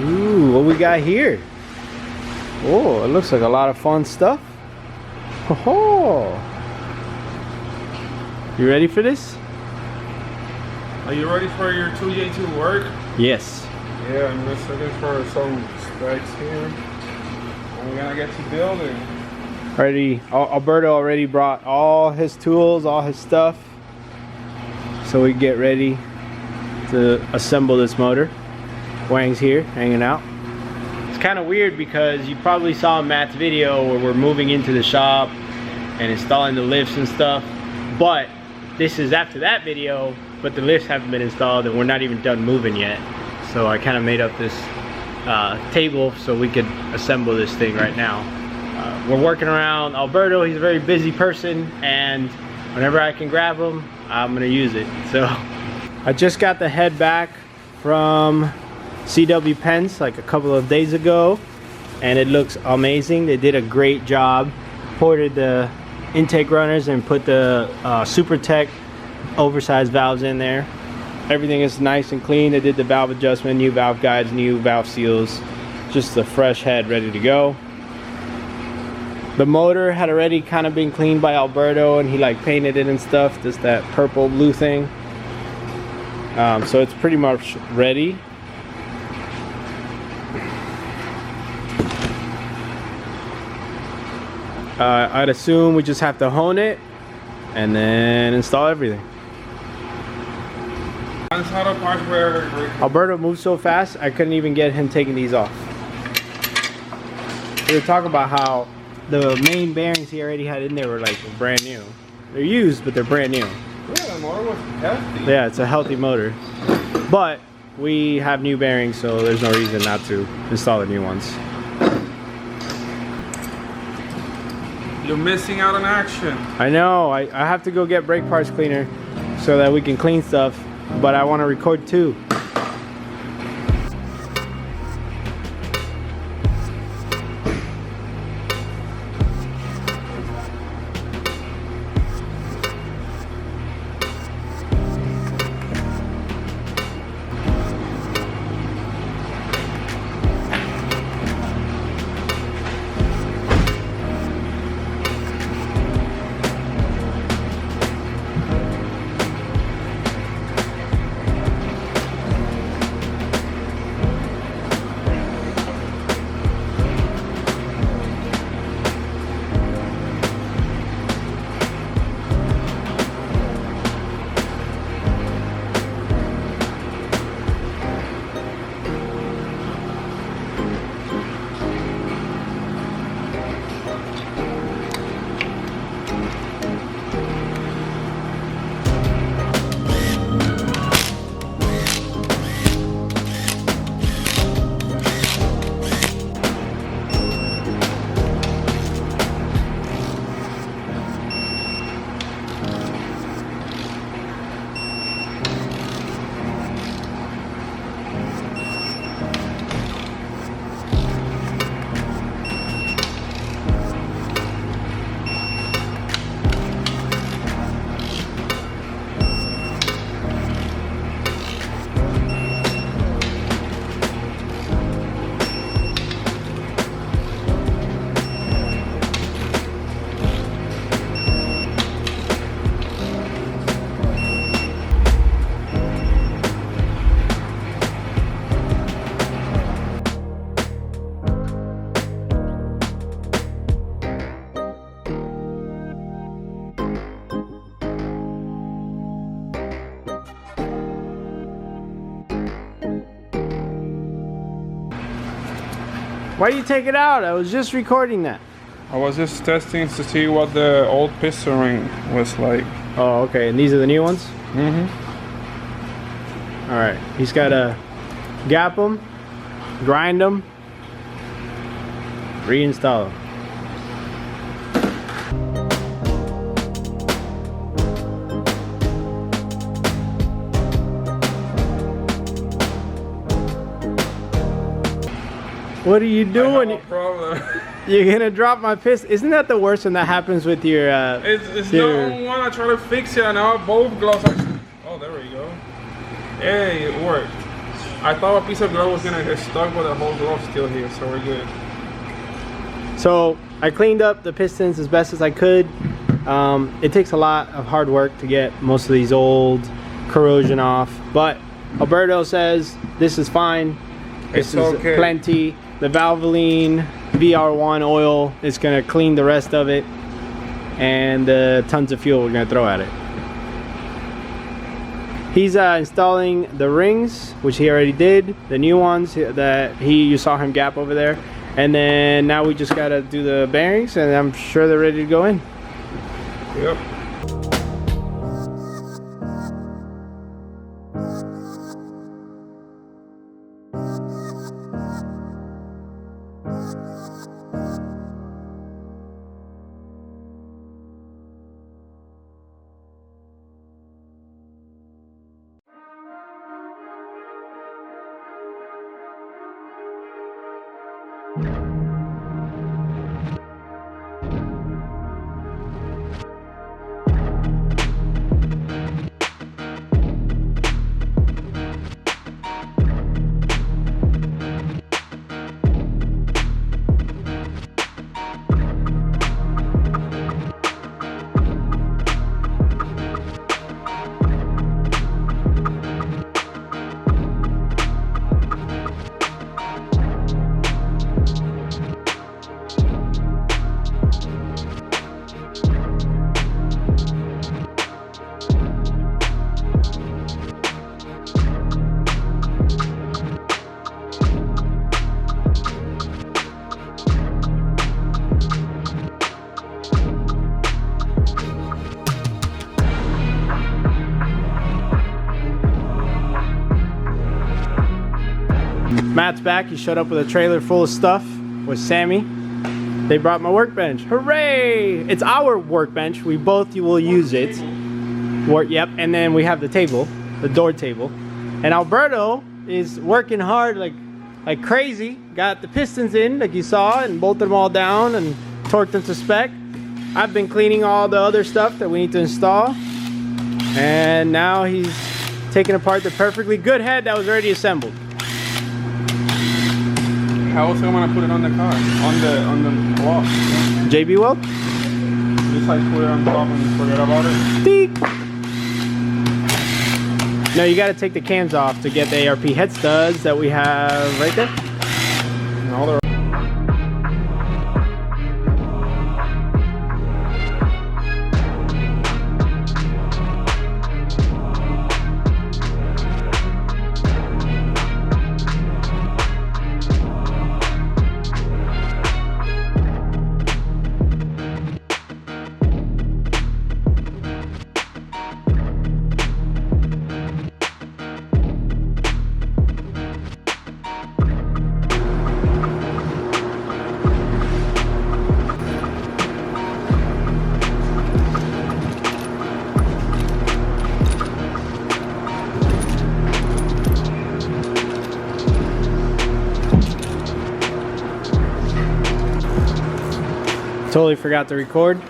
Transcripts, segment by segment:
Ooh, what we got here? Oh, it looks like a lot of fun stuff. Oh, you ready for this? Are you ready for your 2J to work? Yes. Yeah, I'm just looking for some specs here. And we're gonna get to building. Alberto already brought all his tools, all his stuff, so we get ready to assemble this motor. Wang's here, hanging out. It's kind of weird because you probably saw Matt's video where we're moving into the shop and installing the lifts and stuff, but this is after that video, but the lifts haven't been installed and we're not even done moving yet. So I kind of made up this table so we could assemble this thing right now. We're working around Alberto. He's a very busy person, and whenever I can grab him, I'm gonna use it. So I just got the head back from CW Pens like a couple of days ago, and it looks amazing. They did a great job. Ported the intake runners and put the Super Tech oversized valves in there. Everything is nice and clean. They did the valve adjustment, new valve guides, new valve seals. Just a fresh head ready to go. The motor had already kind of been cleaned by Alberto, and he like painted it and stuff, just that purple blue thing. So it's pretty much ready. I'd assume we just have to hone it and then install everything. Alberto moved so fast I couldn't even get him taking these off. We were talking about how the main bearings he already had in there were like brand new. They're used, but they're brand new. Yeah, the motor was healthy. Yeah, it's a healthy motor. But we have new bearings, so there's no reason not to install the new ones. You're missing out on action. I know. I have to go get brake parts cleaner so that we can clean stuff, but I want to record too. Why do you take it out? I was just recording that. I was just testing to see what the old piston ring was like. Oh, okay. And these are the new ones? Mm-hmm. All right. He's got to gap them, grind them, reinstall them. What are you doing? I have a problem. You're gonna drop my piston. Isn't that the worst when that happens with your? It's not one. I try to fix it, and now both gloves are. Oh, there we go. Hey, it worked. I thought a piece of glove was gonna get stuck, but the whole glove's still here, so we're good. So I cleaned up the pistons as best as I could. It takes a lot of hard work to get most of these old corrosion off, but Alberto says this is fine. This is okay. Plenty. The Valvoline VR1 oil is gonna clean the rest of it, and tons of fuel we're gonna throw at it. He's installing the rings, which he already did, the new ones that you saw him gap over there, and then now we just gotta do the bearings, and I'm sure they're ready to go in. Yep. Matt's back. He showed up with a trailer full of stuff with Sammy. They brought my workbench. Hooray! It's our workbench. We both will use it. Yep, and then we have the table, the door table. And Alberto is working hard like crazy. Got the pistons in, like you saw, and bolted them all down and torqued them to spec. I've been cleaning all the other stuff that we need to install. And now he's taking apart the perfectly good head that was already assembled. How else am I gonna put it on the car? On the block? JB weld? Just like put it on top and forget about it? Beep. No, you gotta take the cams off to get the ARP head studs that we have right there. And all the Totally forgot to record,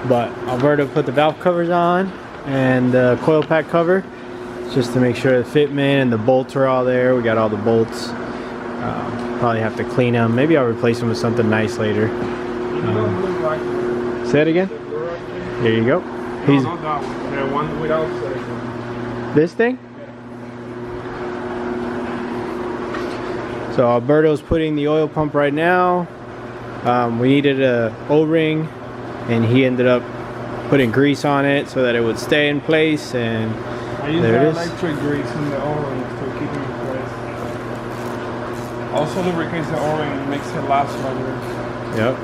but Alberto put the valve covers on and the coil pack cover just to make sure the fitment and the bolts are all there. We got all the bolts. Probably have to clean them. Maybe I'll replace them with something nice later. Say it again. There you go. He's not that one. The one without this thing. So Alberto's putting the oil pump right now. We needed a O-ring, and he ended up putting grease on it so that it would stay in place. And I use there it the is. electric grease in the O-ring to keep it in place. Also lubricates the O-ring and makes it last longer. Yep.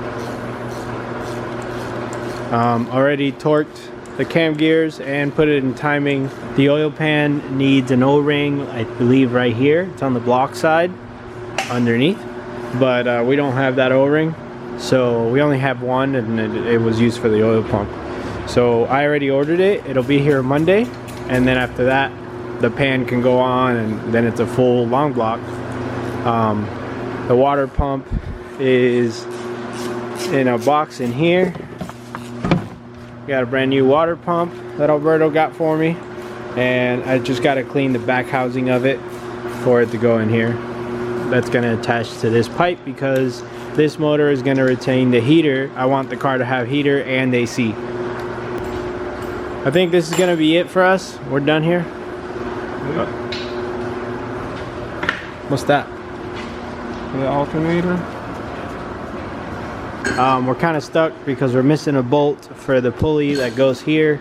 Already torqued the cam gears and put it in timing. The oil pan needs an O-ring, I believe right here. It's on the block side underneath, but we don't have that O-ring. So we only have one, and it was used for the oil pump. So I already ordered it. It'll be here Monday, and then after that the pan can go on, and then it's a full long block. The water pump is in a box in here. Got a brand new water pump that Alberto got for me, and I just got to clean the back housing of it. for it to go in here. That's going to attach to this pipe because this motor is going to retain the heater. I want the car to have heater and AC. I think this is going to be it for us. We're done here. What's that? The alternator. We're kind of stuck because we're missing a bolt for the pulley that goes here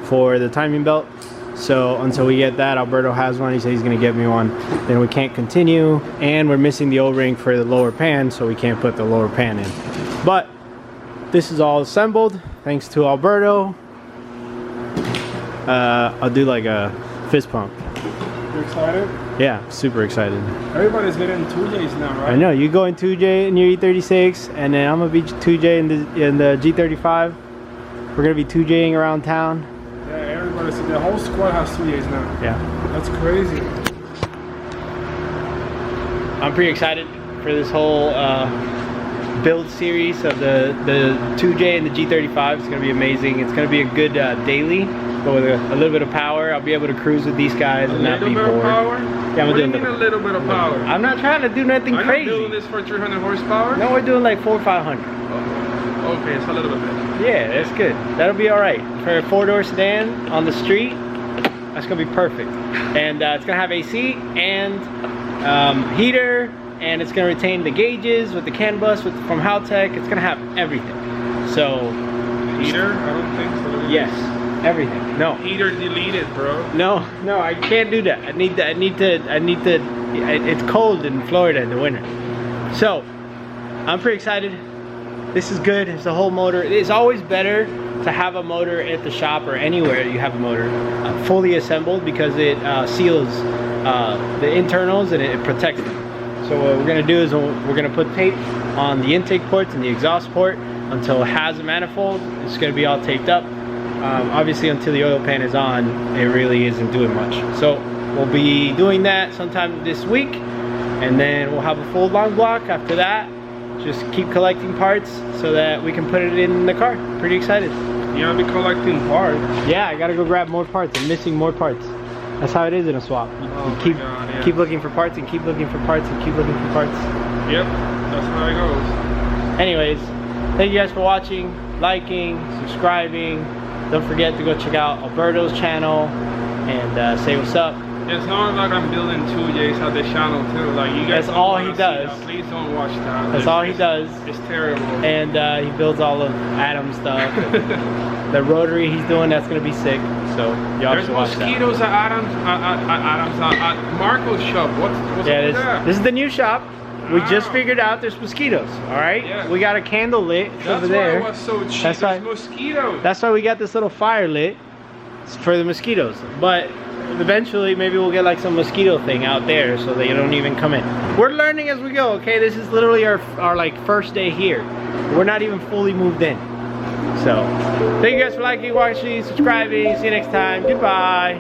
for the timing belt. So until we get that, Alberto has one. He said he's going to get me one. Then we can't continue, and we're missing the O-ring for the lower pan, so we can't put the lower pan in. But this is all assembled thanks to Alberto. I'll do like a fist pump. You excited? Yeah, super excited. Everybody's getting 2Js now, right? I know, you going 2J in your E36, and then I'm gonna be 2J in the G35. We're gonna be 2Jing around town. Yeah, everybody's, the whole squad has 2Js now. Yeah. That's crazy. I'm pretty excited for this whole build series of the 2J and the G35. It's gonna be amazing. It's gonna be a good daily, but with a little bit of power. I'll be able to cruise with these guys and not be bored. A little bit of power? Yeah, what do you mean a little bit of power? I'm not trying to do nothing crazy. Are you doing this for 300 horsepower? No, we're doing like 400 or 500. Oh, okay, it's a little bit better. Yeah, that's good. That'll be all right for a 4-door sedan on the street. That's gonna be perfect. And it's gonna have AC and heater, and it's gonna retain the gauges with the CAN bus from Haltech. It's gonna have everything. So heater? I don't think so. yes, everything. No heater deleted, bro. No, I can't do that. I need to. It's cold in Florida in the winter. So I'm pretty excited. This is good. It's the whole motor. It's always better to have a motor at the shop or anywhere you have a motor fully assembled, because it seals the internals and it protects them. So what we're gonna do is we're gonna put tape on the intake ports and the exhaust port until it has a manifold. It's gonna be all taped up. Obviously until the oil pan is on, it really isn't doing much. So we'll be doing that sometime this week, and then we'll have a full long block after that. Just keep collecting parts so that we can put it in the car. Pretty excited. You're gonna be collecting parts? Yeah, I gotta go grab more parts. I'm missing more parts. That's how it is in a swap. You keep looking for parts and keep looking for parts and keep looking for parts. Yep, that's how it goes. Anyways, thank you guys for watching, liking, subscribing. Don't forget to go check out Alberto's channel and say what's up. It's not like I'm building 2Js at the channel too. Like you guys. That's all he does. Please don't watch that. That's all he does. It's terrible. And he builds all of Adam's stuff. The rotary he's doing, that's gonna be sick. So y'all should watch that. There's mosquitoes at Marco's shop. What's that? This is the new shop. We just figured out there's mosquitoes. All right. Yeah. We got a candle lit over there. That's why it was so cheap. That's why. Mosquitoes. That's why we got this little fire lit for the mosquitoes. But eventually maybe we'll get like some mosquito thing out there so they don't even come in. We're learning as we go, okay? This is literally our like first day here. We're not even fully moved in. So thank you guys for liking, watching, subscribing. See you next time. Goodbye.